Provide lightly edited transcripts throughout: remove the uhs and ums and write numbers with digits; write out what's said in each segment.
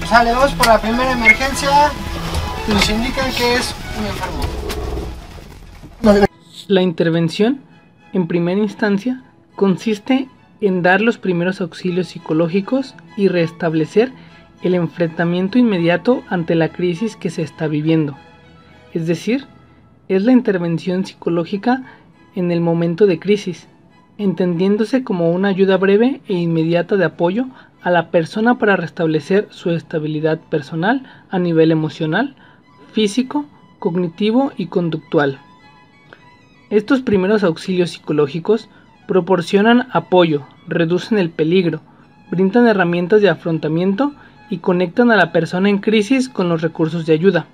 Sale, vamos por la primera emergencia. Nos indican que es un enfermo. La intervención, en primera instancia, consiste en dar los primeros auxilios psicológicos y restablecer el enfrentamiento inmediato ante la crisis que se está viviendo. Es decir, es la intervención psicológica en el momento de crisis, entendiéndose como una ayuda breve e inmediata de apoyo a la persona para restablecer su estabilidad personal a nivel emocional, físico, cognitivo y conductual. Estos primeros auxilios psicológicos proporcionan apoyo, reducen el peligro, brindan herramientas de afrontamiento y conectan a la persona en crisis con los recursos de ayuda.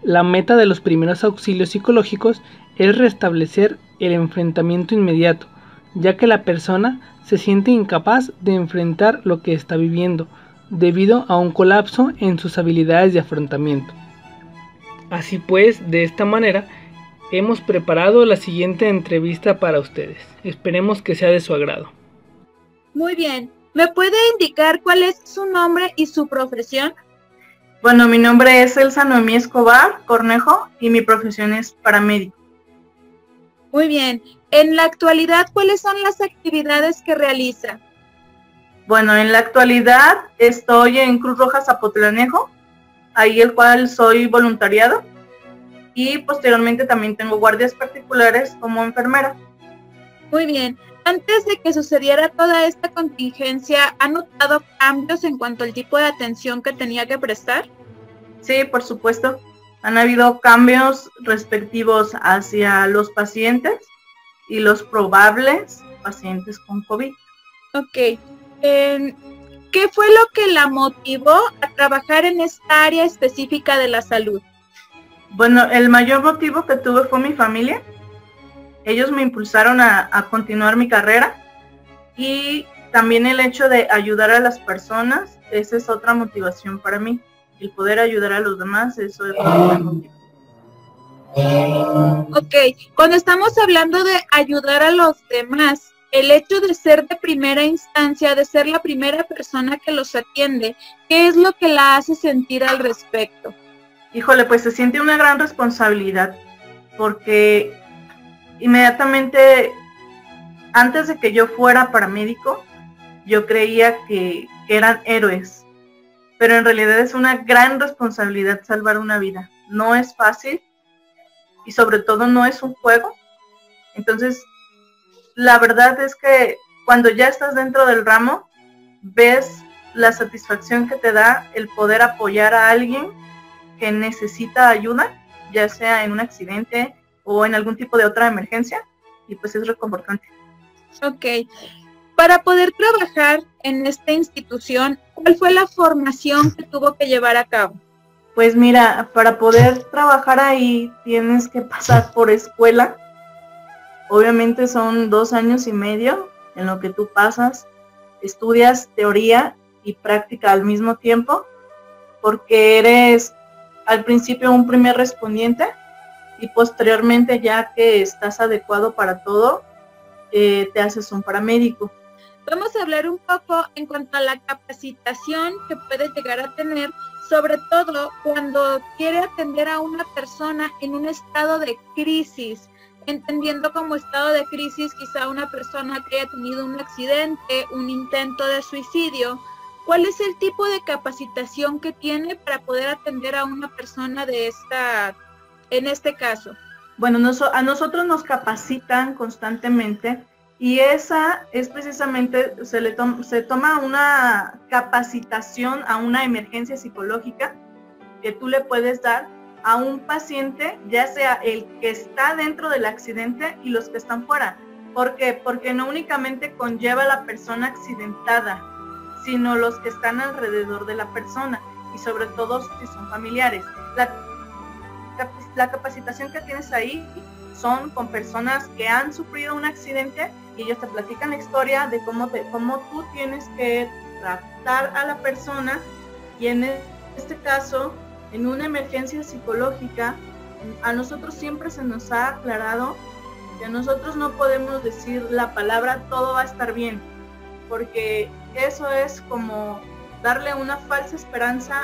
La meta de los primeros auxilios psicológicos es restablecer el enfrentamiento inmediato, ya que la persona se siente incapaz de enfrentar lo que está viviendo, debido a un colapso en sus habilidades de afrontamiento. Así pues, de esta manera, hemos preparado la siguiente entrevista para ustedes. Esperemos que sea de su agrado. Muy bien. ¿Me puede indicar cuál es su nombre y su profesión? Bueno, mi nombre es Elsa Noemí Escobar Cornejo y mi profesión es paramédico. Muy bien. En la actualidad, ¿cuáles son las actividades que realiza? Bueno, en la actualidad estoy en Cruz Roja Zapotlanejo, ahí el cual soy voluntariado. Y posteriormente también tengo guardias particulares como enfermera. Muy bien. Antes de que sucediera toda esta contingencia, ¿ha notado cambios en cuanto al tipo de atención que tenía que prestar? Sí, por supuesto. Han habido cambios respectivos hacia los pacientes y los probables pacientes con COVID. Ok. ¿Qué fue lo que la motivó a trabajar en esta área específica de la salud? Bueno, el mayor motivo que tuve fue mi familia. Ellos me impulsaron a continuar mi carrera y también el hecho de ayudar a las personas, esa es otra motivación para mí. El poder ayudar a los demás, eso es un motivo. Ok, cuando estamos hablando de ayudar a los demás, el hecho de ser de primera instancia, de ser la primera persona que los atiende, ¿qué es lo que la hace sentir al respecto? Híjole, pues se siente una gran responsabilidad, porque inmediatamente, antes de que yo fuera paramédico, yo creía que eran héroes, pero en realidad es una gran responsabilidad salvar una vida. No es fácil y sobre todo no es un juego. Entonces, la verdad es que cuando ya estás dentro del ramo, ves la satisfacción que te da el poder apoyar a alguien que necesita ayuda, ya sea en un accidente o en algún tipo de otra emergencia, y pues es reconfortante. Ok. Para poder trabajar en esta institución, ¿cuál fue la formación que tuvo que llevar a cabo? Pues mira, para poder trabajar ahí tienes que pasar por escuela. Obviamente son 2 años y medio en lo que tú pasas, estudias teoría y práctica al mismo tiempo, porque eres al principio un primer respondiente y posteriormente, ya que estás adecuado para todo, te haces un paramédico. Vamos a hablar un poco en cuanto a la capacitación que puede llegar a tener, sobre todo cuando quiere atender a una persona en un estado de crisis, entendiendo como estado de crisis quizá una persona que haya tenido un accidente, un intento de suicidio. ¿Cuál es el tipo de capacitación que tiene para poder atender a una persona de en este caso? Bueno, a nosotros nos capacitan constantemente y esa es precisamente, se toma una capacitación a una emergencia psicológica que tú le puedes dar a un paciente, ya sea el que está dentro del accidente y los que están fuera. ¿Por qué? Porque no únicamente conlleva a la persona accidentada, sino los que están alrededor de la persona y sobre todo si son familiares. La capacitación que tienes ahí son con personas que han sufrido un accidente y ellos te platican la historia de cómo tú tienes que tratar a la persona, y en este caso, en una emergencia psicológica, a nosotros siempre se nos ha aclarado que nosotros no podemos decir la palabra todo va a estar bien, porque eso es como darle una falsa esperanza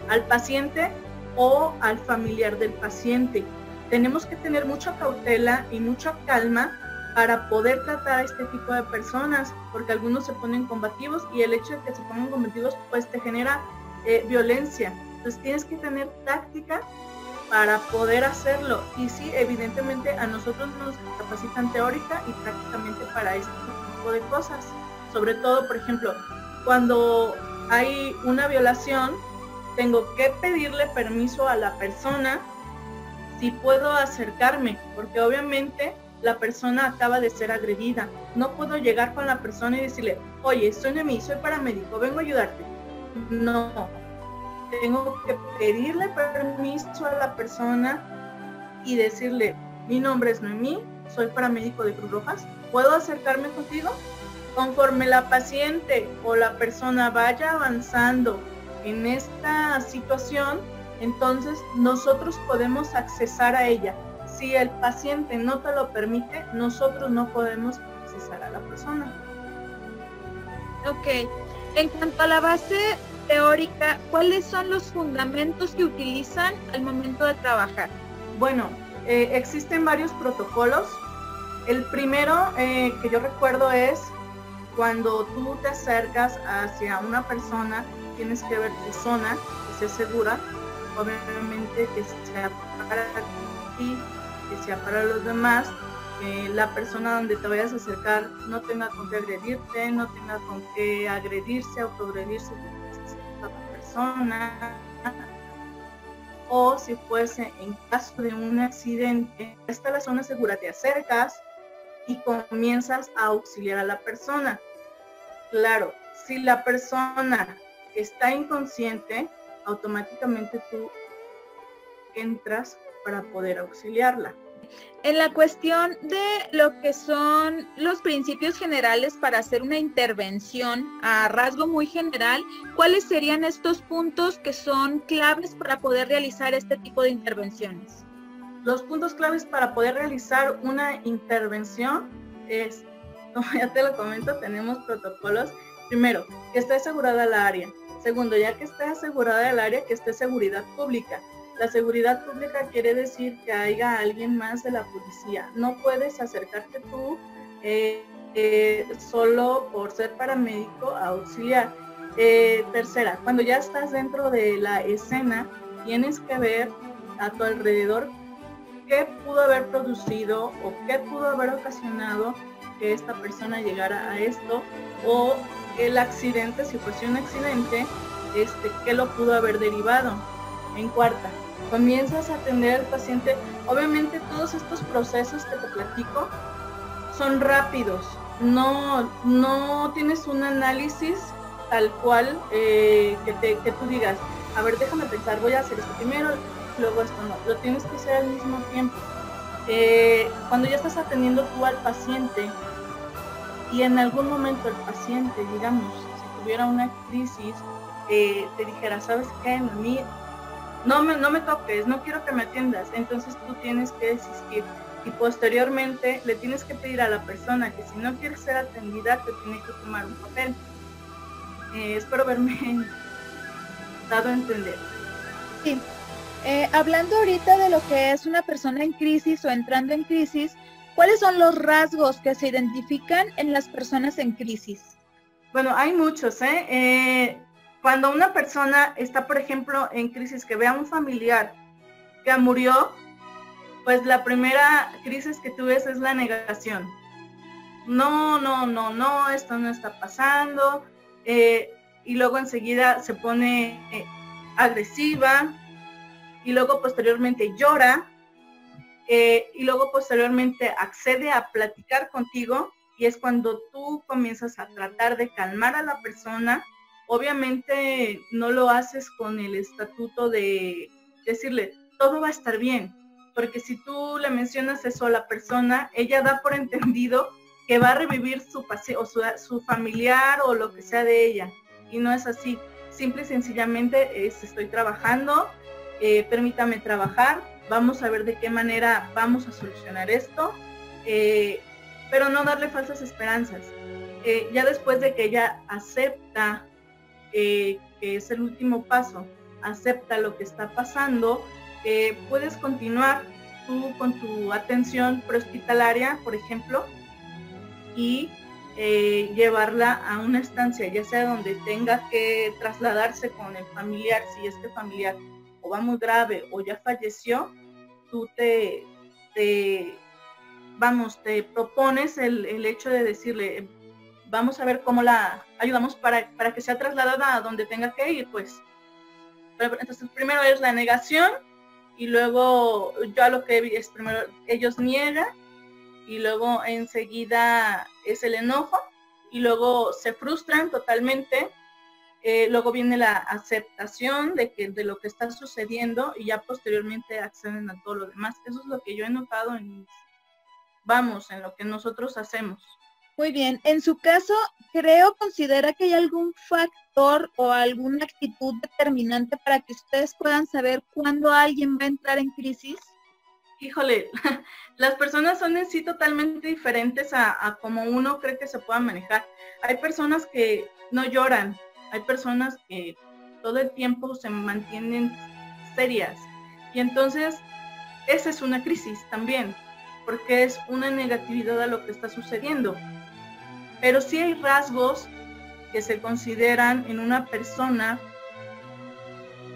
al paciente o al familiar del paciente. Tenemos que tener mucha cautela y mucha calma para poder tratar a este tipo de personas, porque algunos se ponen combativos y el hecho de que se pongan combativos pues te genera violencia. Entonces tienes que tener táctica para poder hacerlo. Y sí, evidentemente a nosotros nos capacitan teórica y prácticamente para este tipo de cosas. Sobre todo, por ejemplo, cuando hay una violación, tengo que pedirle permiso a la persona si puedo acercarme, porque obviamente la persona acaba de ser agredida. No puedo llegar con la persona y decirle, oye, soy paramédico, vengo a ayudarte. No, tengo que pedirle permiso a la persona y decirle, mi nombre es Noemí, soy paramédico de Cruz Rojas, ¿puedo acercarme contigo? Conforme la paciente o la persona vaya avanzando en esta situación, entonces nosotros podemos accesar a ella. Si el paciente no te lo permite, nosotros no podemos accesar a la persona. Ok. En cuanto a la base teórica, ¿cuáles son los fundamentos que utilizan al momento de trabajar? Bueno, existen varios protocolos. El primero que yo recuerdo es cuando tú te acercas hacia una persona, tienes que ver tu zona, que sea segura, obviamente que sea para ti, que sea para los demás, que la persona donde te vayas a acercar no tenga con qué agredirte, no tenga con qué agredirse, autoagredirse a otra persona, o si fuese en caso de un accidente, esta es la zona segura, te acercas y comienzas a auxiliar a la persona. Claro, si la persona está inconsciente, automáticamente tú entras para poder auxiliarla. En la cuestión de lo que son los principios generales para hacer una intervención a rasgo muy general, ¿cuáles serían estos puntos que son claves para poder realizar este tipo de intervenciones? Los puntos claves para poder realizar una intervención es, como ya te lo comento, tenemos protocolos. Primero, que esté asegurada la área. Segundo, ya que esté asegurada el área, que esté seguridad pública. La seguridad pública quiere decir que haya alguien más de la policía. No puedes acercarte tú solo por ser paramédico a auxiliar. Tercera, cuando ya estás dentro de la escena, tienes que ver a tu alrededor qué pudo haber producido o qué pudo haber ocasionado que esta persona llegara a esto, o el accidente, si fuese un accidente, qué lo pudo haber derivado. En cuarta, comienzas a atender al paciente. Obviamente todos estos procesos que te platico son rápidos, no tienes un análisis tal cual que tú digas, a ver, déjame pensar, voy a hacer esto primero, luego esto. No, lo tienes que hacer al mismo tiempo. Cuando ya estás atendiendo tú al paciente y en algún momento el paciente, digamos, si tuviera una crisis, te dijera, ¿sabes qué? A mí no me toques, no quiero que me atiendas, entonces tú tienes que desistir y posteriormente le tienes que pedir a la persona que si no quiere ser atendida te tiene que tomar un papel. Espero haberme dado a entender. Sí. Hablando ahorita de lo que es una persona en crisis o entrando en crisis, ¿cuáles son los rasgos que se identifican en las personas en crisis? Bueno, hay muchos, Cuando una persona está, por ejemplo, en crisis, que ve a un familiar que murió, pues la primera crisis que tú ves es la negación. No, esto no está pasando. Y luego enseguida se pone agresiva. Y luego posteriormente llora. Y luego posteriormente accede a platicar contigo. Y es cuando tú comienzas a tratar de calmar a la persona. Obviamente no lo haces con el estatuto de decirle, todo va a estar bien, porque si tú le mencionas eso a la persona, ella da por entendido que va a revivir su familiar o lo que sea de ella, y no es así. Simple y sencillamente estoy trabajando, permítame trabajar, vamos a ver de qué manera vamos a solucionar esto, pero no darle falsas esperanzas. ya después de que ella acepta, que es el último paso, acepta lo que está pasando, puedes continuar tú con tu atención prehospitalaria, por ejemplo, y llevarla a una estancia, ya sea donde tenga que trasladarse con el familiar, si este familiar o va muy grave o ya falleció, tú te propones el hecho de decirle, vamos a ver cómo la ayudamos para que sea trasladada a donde tenga que ir, pues. Pero, entonces primero es la negación, y luego yo lo que vi es primero ellos niegan, y luego enseguida es el enojo, y luego se frustran totalmente, luego viene la aceptación de lo que está sucediendo, y ya posteriormente acceden a todo lo demás. Eso es lo que yo he notado en lo que nosotros hacemos. Muy bien, en su caso, considera que hay algún factor o alguna actitud determinante para que ustedes puedan saber cuándo alguien va a entrar en crisis. Híjole, las personas son en sí totalmente diferentes a como uno cree que se pueda manejar. Hay personas que no lloran, hay personas que todo el tiempo se mantienen serias, y entonces esa es una crisis también, porque es una negatividad a lo que está sucediendo. Pero sí hay rasgos que se consideran en una persona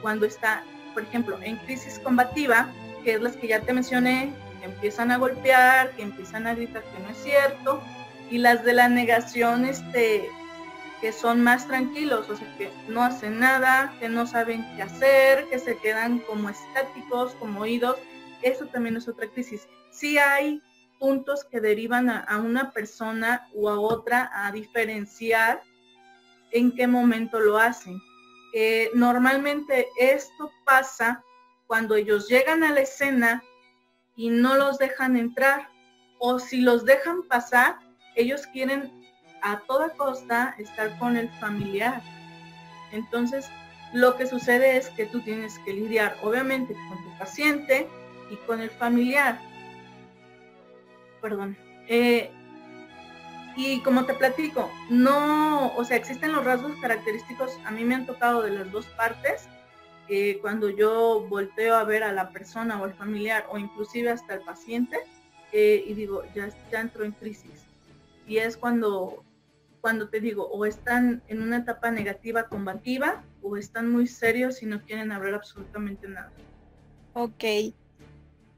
cuando está, por ejemplo, en crisis combativa, que es las que ya te mencioné, que empiezan a golpear, que empiezan a gritar que no es cierto, y las de la negación, que son más tranquilos, o sea, que no hacen nada, que no saben qué hacer, que se quedan como estáticos, como oídos. Eso también es otra crisis. Sí hay puntos que derivan a una persona u a otra a diferenciar en qué momento lo hacen. Normalmente esto pasa cuando ellos llegan a la escena y no los dejan entrar, o si los dejan pasar, ellos quieren a toda costa estar con el familiar. Entonces, lo que sucede es que tú tienes que lidiar, obviamente, con tu paciente y con el familiar. Perdón. Y como te platico, no, o sea, existen los rasgos característicos, a mí me han tocado de las dos partes, cuando yo volteo a ver a la persona o al familiar, o inclusive hasta el paciente, y digo, ya entró en crisis. Y es cuando te digo, o están en una etapa negativa combativa, o están muy serios y no quieren hablar absolutamente nada. Ok.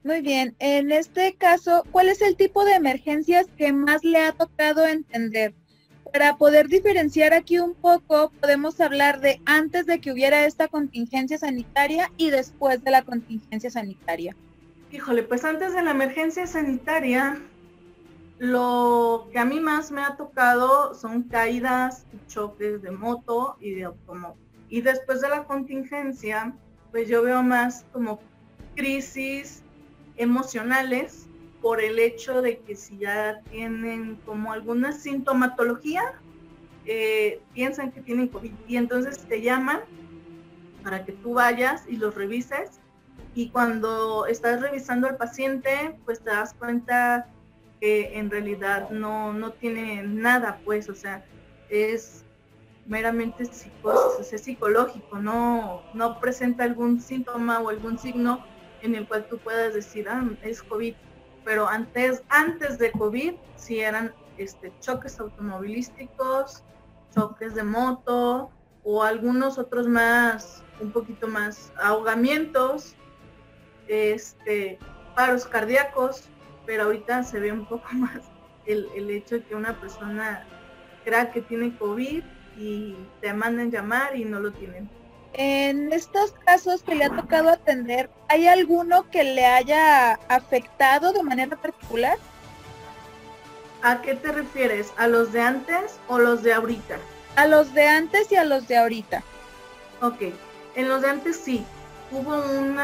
Muy bien, en este caso, ¿cuál es el tipo de emergencias que más le ha tocado entender? Para poder diferenciar aquí un poco, podemos hablar de antes de que hubiera esta contingencia sanitaria y después de la contingencia sanitaria. Híjole, pues antes de la emergencia sanitaria, lo que a mí más me ha tocado son caídas y choques de moto y de automóvil. Y después de la contingencia, pues yo veo más como crisis emocionales, por el hecho de que si ya tienen como alguna sintomatología, piensan que tienen COVID, y entonces te llaman para que tú vayas y los revises, y cuando estás revisando al paciente, pues te das cuenta que en realidad no tiene nada, pues, o sea, es meramente psicosis, es psicológico, no presenta algún síntoma o algún signo en el cual tú puedas decir, es COVID. Pero antes de COVID sí eran choques automovilísticos, choques de moto, o algunos otros más, un poquito más, ahogamientos, paros cardíacos, pero ahorita se ve un poco más el hecho de que una persona crea que tiene COVID y te mandan llamar y no lo tienen. En estos casos que le ha tocado atender, ¿hay alguno que le haya afectado de manera particular? ¿A qué te refieres? ¿A los de antes o los de ahorita? A los de antes y a los de ahorita. Ok, en los de antes sí, hubo un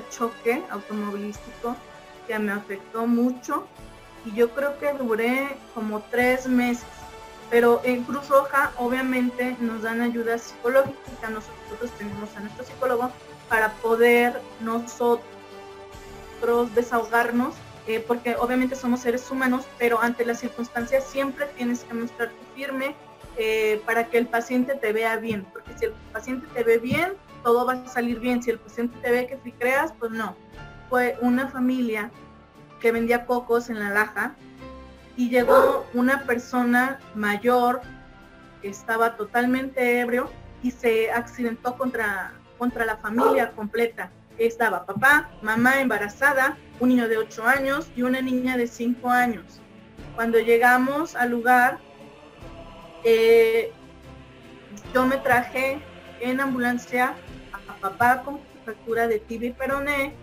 choque automovilístico que me afectó mucho, y yo creo que duré como 3 meses. Pero en Cruz Roja obviamente nos dan ayuda psicológica, nosotros tenemos a nuestro psicólogo para poder nosotros desahogarnos porque obviamente somos seres humanos, pero ante las circunstancias siempre tienes que mostrarte firme para que el paciente te vea bien, porque si el paciente te ve bien, todo va a salir bien. Si el paciente te ve que si creas, pues no. Fue una familia que vendía cocos en La Laja y llegó una persona mayor que estaba totalmente ebrio y se accidentó contra la familia completa. Estaba papá, mamá embarazada, un niño de 8 años y una niña de 5 años. Cuando llegamos al lugar, yo me traje en ambulancia a papá con fractura de tibia y peroné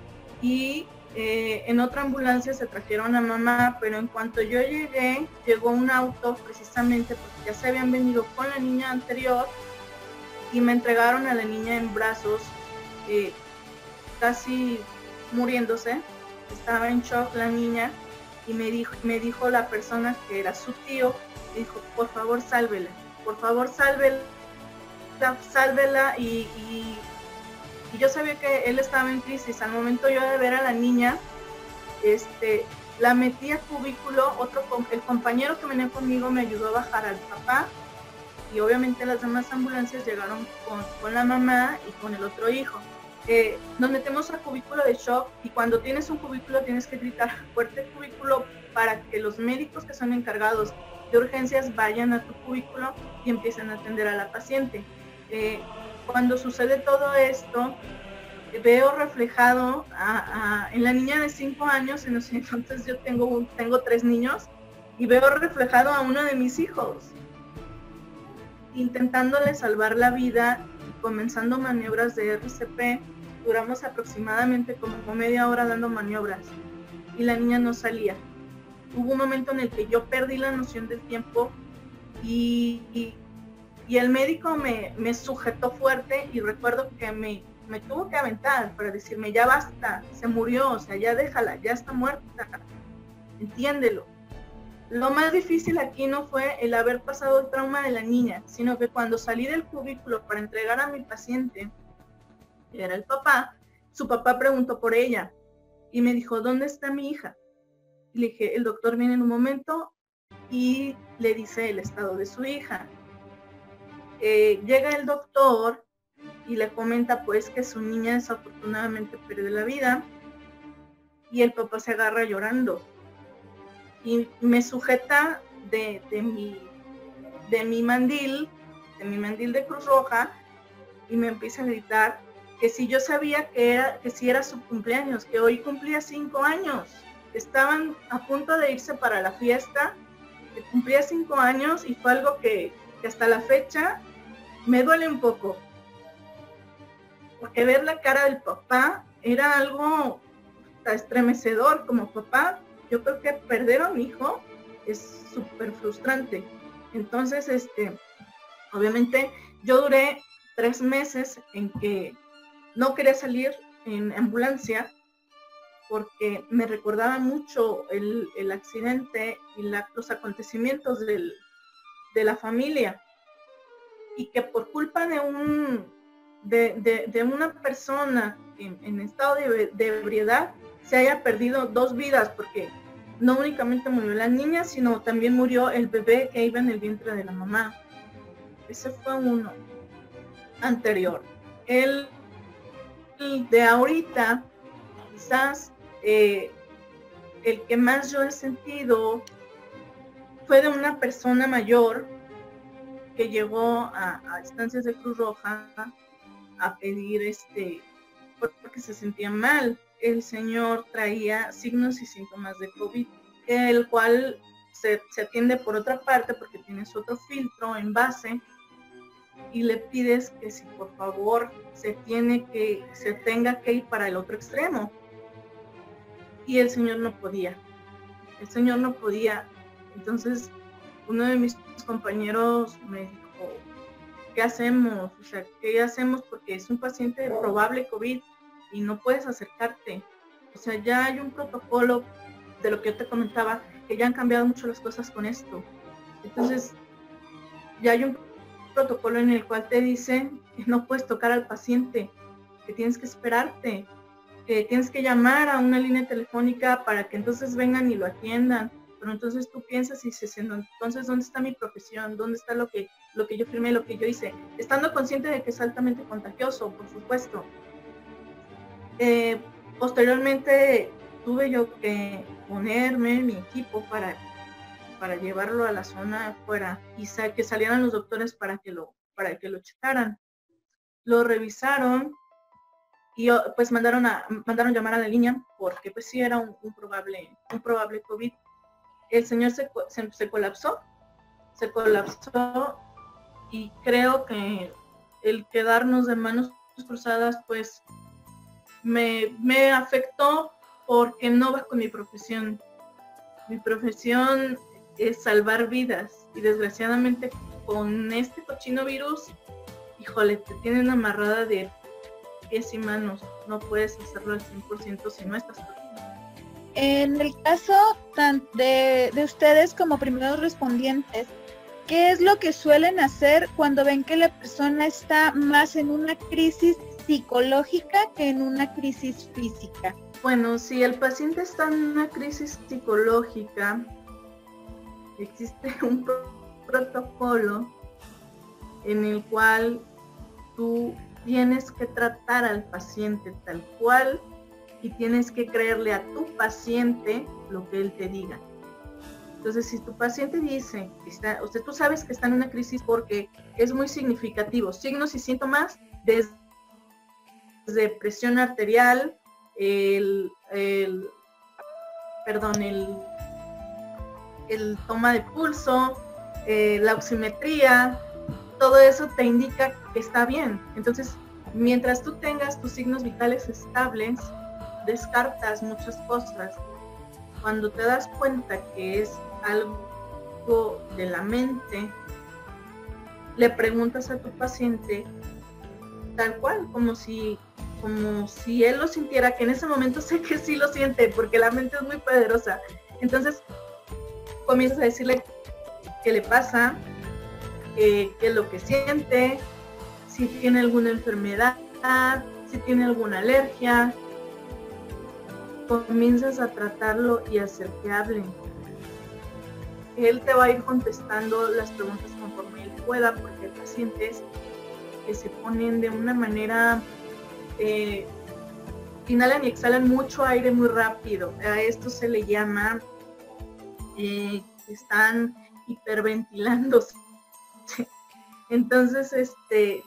y en otra ambulancia se trajeron a mamá, pero en cuanto yo llegué, llegó un auto precisamente porque ya se habían venido con la niña anterior y me entregaron a la niña en brazos, casi muriéndose. Estaba en shock la niña y me dijo la persona que era su tío, me dijo, por favor sálvela, y yo sabía que él estaba en crisis. Al momento yo de ver a la niña, la metí a cubículo, el compañero que venía conmigo me ayudó a bajar al papá y obviamente las demás ambulancias llegaron con la mamá y con el otro hijo. Nos metemos a cubículo de shock y cuando tienes un cubículo tienes que gritar fuerte cubículo para que los médicos que son encargados de urgencias vayan a tu cubículo y empiecen a atender a la paciente. Cuando sucede todo esto, veo reflejado en la niña de 5 años, entonces yo tengo 3 niños, y veo reflejado a uno de mis hijos, intentándole salvar la vida, comenzando maniobras de RCP. Duramos aproximadamente como media hora dando maniobras, y la niña no salía. Hubo un momento en el que yo perdí la noción del tiempo, y el médico me sujetó fuerte, y recuerdo que me tuvo que aventar para decirme, ya basta, se murió, o sea, ya déjala, ya está muerta, entiéndelo. Lo más difícil aquí no fue el haber pasado el trauma de la niña, sino que cuando salí del cubículo para entregar a mi paciente, que era el papá, su papá preguntó por ella y me dijo, ¿dónde está mi hija? Y le dije, el doctor viene en un momento, y le dice el estado de su hija. Llega el doctor y le comenta pues que su niña desafortunadamente perdió la vida, y el papá se agarra llorando y me sujeta de mi mandil de Cruz Roja, y me empieza a gritar que si yo sabía que si era su cumpleaños, que hoy cumplía 5 años. Estaban a punto de irse para la fiesta, que cumplía 5 años, y fue algo que hasta la fecha me duele un poco, porque ver la cara del papá era algo estremecedor. Como papá, yo creo que perder a un hijo es súper frustrante. Entonces, obviamente yo duré 3 meses en que no quería salir en ambulancia, porque me recordaba mucho el accidente y los acontecimientos de la familia, y que por culpa de una persona en estado de ebriedad se haya perdido 2 vidas, porque no únicamente murió la niña, sino también murió el bebé que iba en el vientre de la mamá. Ese fue uno anterior. El de ahorita, quizás el que más yo he sentido fue de una persona mayor que llegó a instancias de Cruz Roja a pedir porque se sentía mal. El señor traía signos y síntomas de COVID, el cual se atiende por otra parte porque tienes otro filtro en base, y le pides que si por favor se tenga que ir para el otro extremo, y el señor no podía. Entonces uno de mis compañeros me dijo, ¿qué hacemos? O sea, ¿qué hacemos? Porque es un paciente de probable COVID y no puedes acercarte. O sea, ya hay un protocolo, de lo que yo te comentaba, que ya han cambiado mucho las cosas con esto. Entonces, ya hay un protocolo en el cual te dicen que no puedes tocar al paciente, que tienes que esperarte, que tienes que llamar a una línea telefónica para que entonces vengan y lo atiendan. Pero entonces tú piensas y dices, entonces, ¿dónde está mi profesión? ¿Dónde está lo que yo firmé, lo que yo hice? Estando consciente de que es altamente contagioso, por supuesto. Posteriormente tuve yo que ponerme mi equipo para llevarlo a la zona afuera y que salieran los doctores para que lo checaran. Lo revisaron y pues mandaron llamar a la línea porque pues sí era un probable COVID. El señor se colapsó y creo que el quedarnos de manos cruzadas pues me afectó porque no va con mi profesión. Mi profesión es salvar vidas y desgraciadamente con este cochino virus, híjole, te tienen amarrada de pies y manos, no puedes hacerlo al 100% si no estás protegido. En el caso de ustedes como primeros respondientes, ¿qué es lo que suelen hacer cuando ven que la persona está más en una crisis psicológica que en una crisis física? Bueno, si el paciente está en una crisis psicológica, existe un protocolo en el cual tú tienes que tratar al paciente tal cual y tienes que creerle a tu paciente lo que él te diga. Entonces, si tu paciente dice que tú sabes que está en una crisis porque es muy significativo, signos y síntomas desde presión arterial, el toma de pulso, la oximetría, todo eso te indica que está bien. Entonces, mientras tú tengas tus signos vitales estables, descartas muchas cosas. Cuando te das cuenta que es algo de la mente, le preguntas a tu paciente tal cual, como si él lo sintiera, que en ese momento sé que sí lo siente, porque la mente es muy poderosa. Entonces, comienzas a decirle qué le pasa, qué es lo que siente, si tiene alguna enfermedad, si tiene alguna alergia. Comienzas a tratarlo y a hacer que hable. Él te va a ir contestando las preguntas conforme él pueda, porque hay pacientes que se ponen de una manera, inhalan y exhalan mucho aire muy rápido. A esto se le llama, están hiperventilándose. Entonces,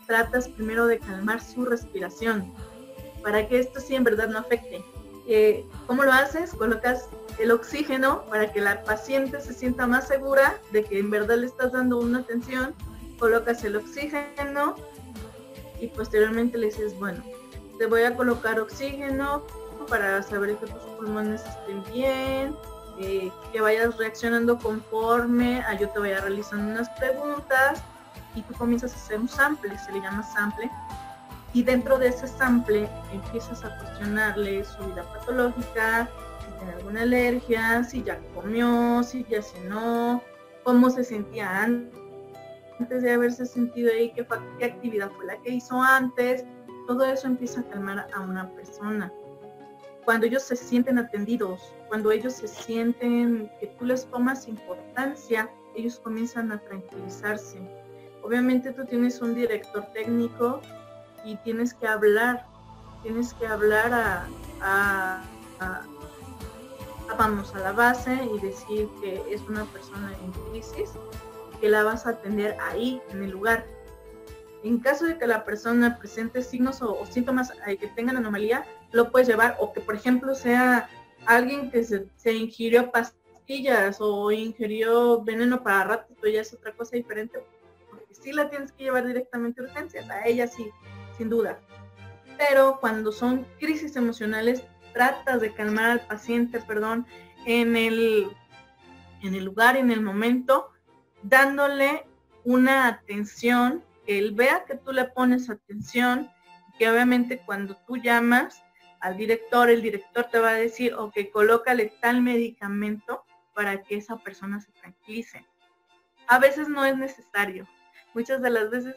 tratas primero de calmar su respiración para que esto sí en verdad no afecte. ¿Cómo lo haces? Colocas el oxígeno para que la paciente se sienta más segura de que en verdad le estás dando una atención. Colocas el oxígeno y posteriormente le dices, bueno, te voy a colocar oxígeno para saber que tus pulmones estén bien, que vayas reaccionando conforme yo te vaya realizando unas preguntas y tú comienzas a hacer un sample, se le llama sample. Y dentro de ese sample empiezas a cuestionarle su vida patológica, si tiene alguna alergia, si ya comió, si ya cenó, cómo se sentía antes de haberse sentido ahí, qué actividad fue la que hizo antes. Todo eso empieza a calmar a una persona. Cuando ellos se sienten atendidos, cuando ellos se sienten que tú les tomas importancia, ellos comienzan a tranquilizarse. Obviamente tú tienes un director técnico y tienes que hablar vamos a la base y decir que es una persona en crisis, que la vas a atender ahí, en el lugar. En caso de que la persona presente signos o síntomas que tengan anomalía, lo puedes llevar, o que por ejemplo sea alguien que se ingirió pastillas o ingirió veneno para ratos, pues ya es otra cosa diferente, porque sí la tienes que llevar directamente a urgencias, a ella sí, sin duda. Pero cuando son crisis emocionales, tratas de calmar al paciente, en el lugar, en el momento, dándole una atención, que él vea que tú le pones atención, que obviamente cuando tú llamas al director, el director te va a decir, ok, colócale tal medicamento para que esa persona se tranquilice. A veces no es necesario. Muchas de las veces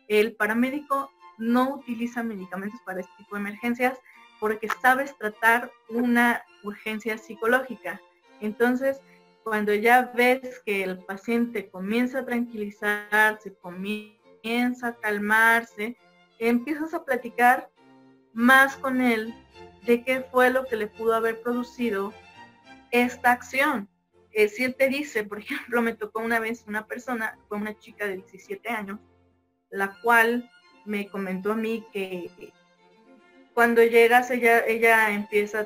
el paramédico no utiliza medicamentos para este tipo de emergencias, porque sabes tratar una urgencia psicológica. Entonces, cuando ya ves que el paciente comienza a tranquilizarse, comienza a calmarse, empiezas a platicar más con él de qué fue lo que le pudo haber producido esta acción. Si él te dice, por ejemplo, me tocó una vez una persona, fue una chica de 17 años, la cual me comentó a mí que cuando llegas ella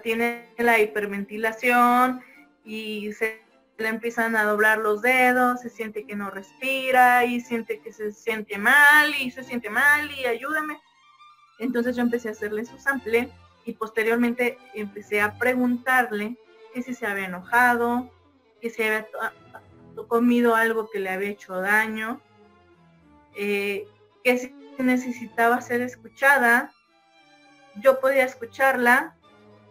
tiene la hiperventilación y se le empiezan a doblar los dedos, se siente que no respira y siente que se siente mal y ayúdame. Entonces yo empecé a hacerle su sample y posteriormente empecé a preguntarle que si se había enojado, que si había comido algo que le había hecho daño, que si necesitaba ser escuchada. Yo podía escucharla,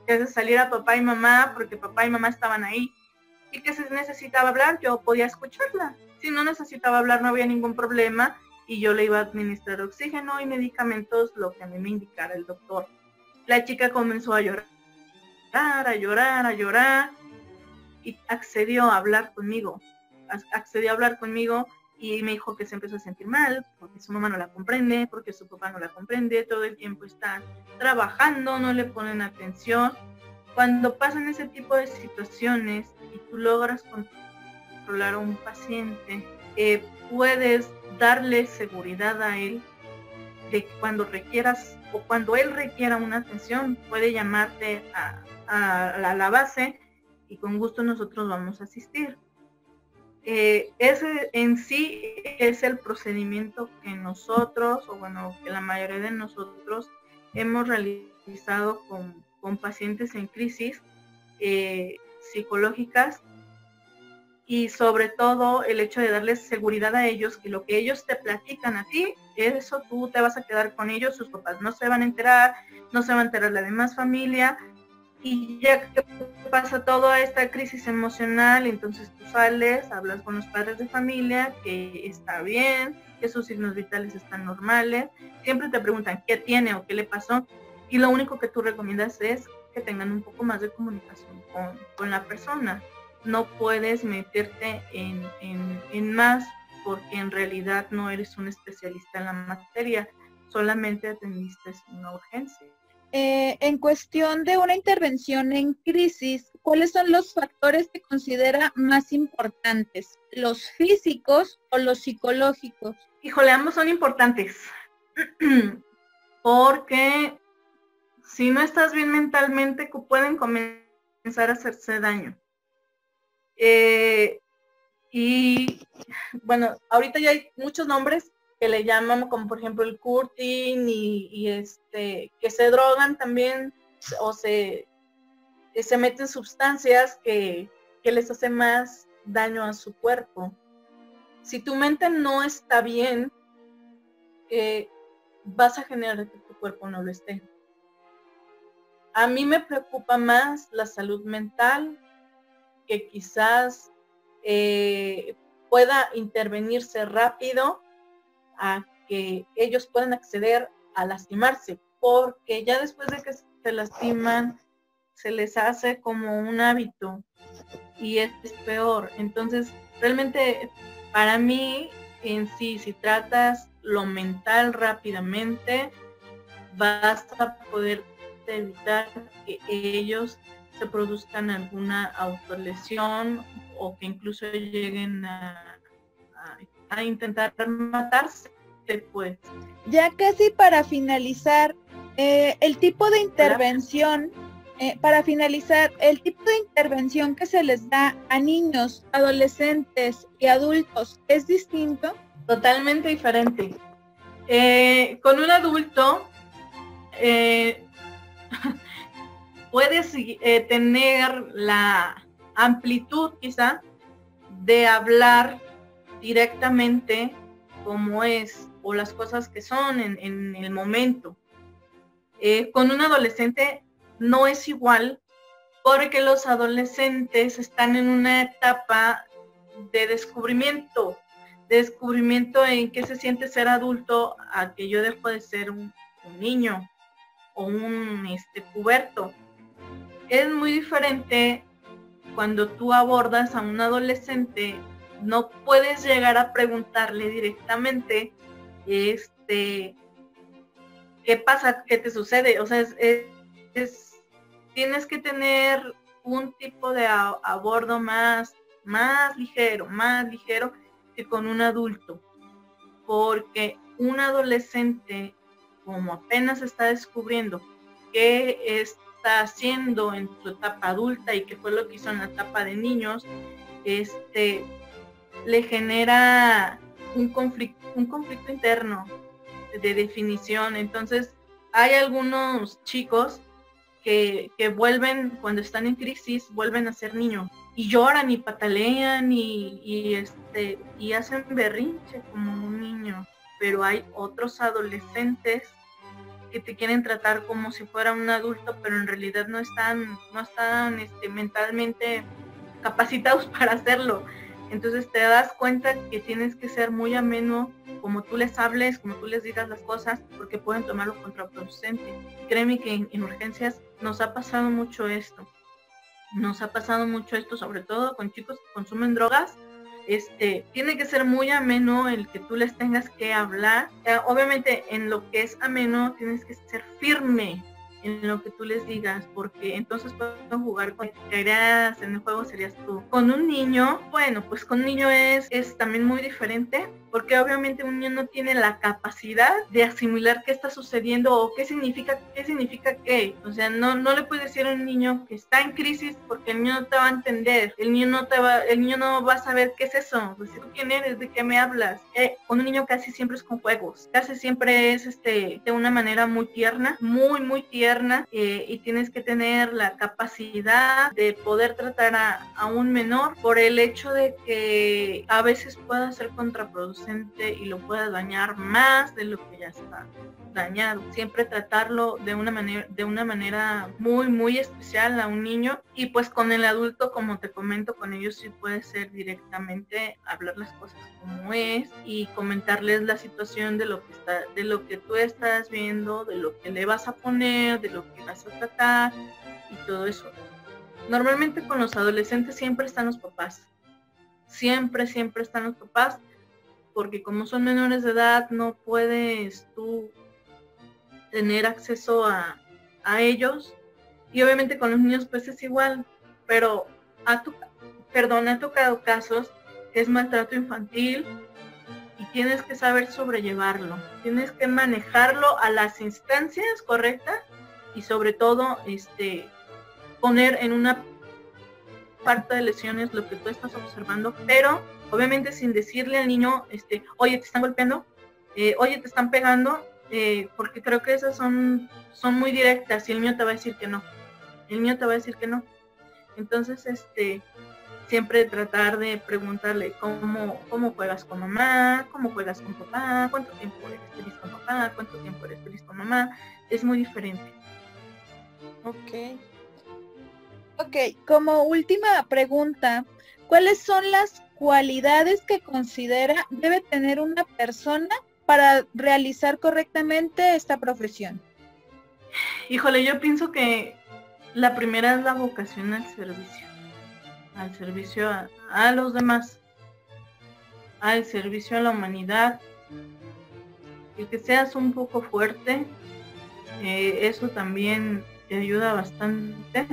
que se saliera papá y mamá, porque papá y mamá estaban ahí, y que si necesitaba hablar, yo podía escucharla. Si no necesitaba hablar, no había ningún problema, y yo le iba a administrar oxígeno y medicamentos, lo que a mí me indicara el doctor. La chica comenzó a llorar, y accedió a hablar conmigo. Y me dijo que se empezó a sentir mal, porque su mamá no la comprende, porque su papá no la comprende, todo el tiempo están trabajando, no le ponen atención. Cuando pasan ese tipo de situaciones y tú logras controlar a un paciente, puedes darle seguridad a él de que cuando requieras o cuando él requiera una atención, puede llamarte a la base y con gusto nosotros vamos a asistir. Ese en sí es el procedimiento que nosotros, o bueno, que la mayoría de nosotros hemos realizado con pacientes en crisis psicológicas, y sobre todo el hecho de darles seguridad a ellos, que lo que ellos te platican a ti, eso tú te vas a quedar con ellos, sus papás no se van a enterar, no se va a enterar la demás familia. Y ya que pasa toda esta crisis emocional, entonces tú sales, hablas con los padres de familia, que está bien, que sus signos vitales están normales, siempre te preguntan qué tiene o qué le pasó, y lo único que tú recomiendas es que tengan un poco más de comunicación con la persona. No puedes meterte en más, porque en realidad no eres un especialista en la materia, solamente atendiste una urgencia. En cuestión de una intervención en crisis, ¿cuáles son los factores que considera más importantes? ¿Los físicos o los psicológicos? Híjole, ambos son importantes. Porque si no estás bien mentalmente, pueden comenzar a hacerse daño. Y bueno, ahorita ya hay muchos nombres que le llaman, como por ejemplo el curting y que se drogan también o se meten sustancias que les hace más daño a su cuerpo. Si tu mente no está bien, vas a generar que tu cuerpo no lo esté. A mí me preocupa más la salud mental, que quizás pueda intervenirse rápido a que ellos puedan acceder a lastimarse, porque ya después de que se lastiman, se les hace como un hábito y es peor. Entonces, realmente, para mí, en sí, si tratas lo mental rápidamente, vas a poder evitar que ellos se produzcan alguna autolesión o que incluso lleguen a intentar matarse, pues. Ya casi para finalizar, el tipo de intervención, el tipo de intervención que se les da a niños, adolescentes y adultos, ¿es distinto? Totalmente diferente. Con un adulto, puedes tener la amplitud quizá de hablar directamente como es o las cosas que son en el momento. Con un adolescente no es igual, porque los adolescentes están en una etapa de descubrimiento en qué se siente ser adulto, a que yo dejo de ser un niño o un puberto. Es muy diferente cuando tú abordas a un adolescente. No puedes llegar a preguntarle directamente, ¿qué pasa? ¿Qué te sucede? O sea, tienes que tener un tipo de abordo más ligero que con un adulto, porque un adolescente, como apenas está descubriendo qué está haciendo en su etapa adulta y qué fue lo que hizo en la etapa de niños, le genera un conflicto interno de definición. Entonces hay algunos chicos que vuelven, cuando están en crisis, vuelven a ser niños y lloran y patalean y hacen berrinche como un niño. Pero hay otros adolescentes que te quieren tratar como si fuera un adulto, pero en realidad no están mentalmente capacitados para hacerlo. Entonces te das cuenta que tienes que ser muy ameno, como tú les hables, como tú les digas las cosas, porque pueden tomarlo contraproducente. Créeme que en urgencias nos ha pasado mucho esto. Sobre todo con chicos que consumen drogas. Tiene que ser muy ameno el que tú les tengas que hablar. Obviamente en lo que es ameno tienes que ser firme en lo que tú les digas, porque entonces pueden jugar con ideas. En el juego serías tú. Con un niño, bueno, pues con un niño es también muy diferente, porque obviamente un niño no tiene la capacidad de asimilar qué está sucediendo o qué significa qué. O sea, no le puedes decir a un niño que está en crisis, porque el niño no te va a entender, el niño no va a saber qué es eso. Pues, ¿tú quién eres? ¿De qué me hablas? Con un niño casi siempre es con juegos, casi siempre es de una manera muy tierna, muy tierna, y tienes que tener la capacidad de poder tratar a un menor, por el hecho de que a veces pueda ser contraproducente y lo pueda dañar más de lo que ya está dañado. Siempre tratarlo de una manera muy especial a un niño. Y pues con el adulto, como te comento, con ellos sí puede ser directamente hablar las cosas como es y comentarles la situación de lo que tú estás viendo, de lo que le vas a poner, de lo que vas a tratar y todo eso. Normalmente con los adolescentes siempre están los papás. Siempre están los papás, porque como son menores de edad no puedes tú tener acceso a ellos. Y obviamente con los niños pues es igual, pero ha tocado casos que es maltrato infantil y tienes que saber sobrellevarlo, tienes que manejarlo a las instancias correctas y sobre todo poner en una parte de lesiones lo que tú estás observando, pero obviamente sin decirle al niño, oye, te están golpeando, oye, te están pegando, porque creo que esas son muy directas y el niño te va a decir que no. Entonces, siempre tratar de preguntarle cómo juegas con mamá, cómo juegas con papá, cuánto tiempo eres feliz con papá, cuánto tiempo eres feliz con mamá. Es muy diferente. Ok, como última pregunta, ¿cuáles son las cualidades que considera debe tener una persona para realizar correctamente esta profesión? Híjole, yo pienso que la primera es la vocación al servicio a los demás, al servicio a la humanidad, y que seas un poco fuerte, eso también te ayuda bastante.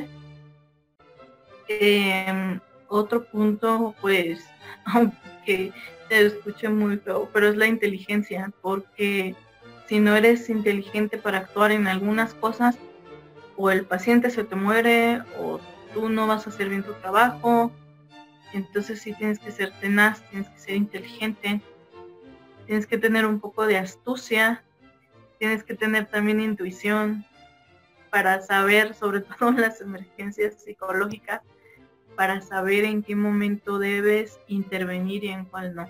Otro punto, pues, aunque te escuche muy feo, pero es la inteligencia, porque si no eres inteligente para actuar en algunas cosas, o el paciente se te muere, o tú no vas a hacer bien tu trabajo. Entonces sí tienes que ser tenaz, tienes que ser inteligente, tienes que tener un poco de astucia, tienes que tener también intuición para saber, sobre todo en las emergencias psicológicas, para saber en qué momento debes intervenir y en cuál no.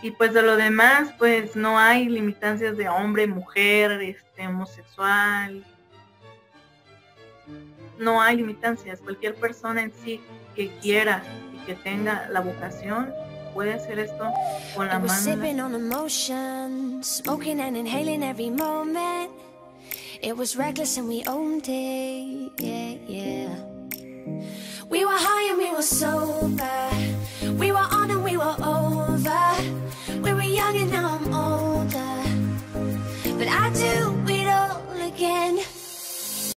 Y pues de lo demás, pues no hay limitancias de hombre, mujer, homosexual. No hay limitancias. Cualquier persona en sí que quiera y que tenga la vocación puede hacer esto con la mano. It was reckless and we owned it, yeah, yeah. We were high and we were sober. We were on and we were over. We were young and now I'm older. But I do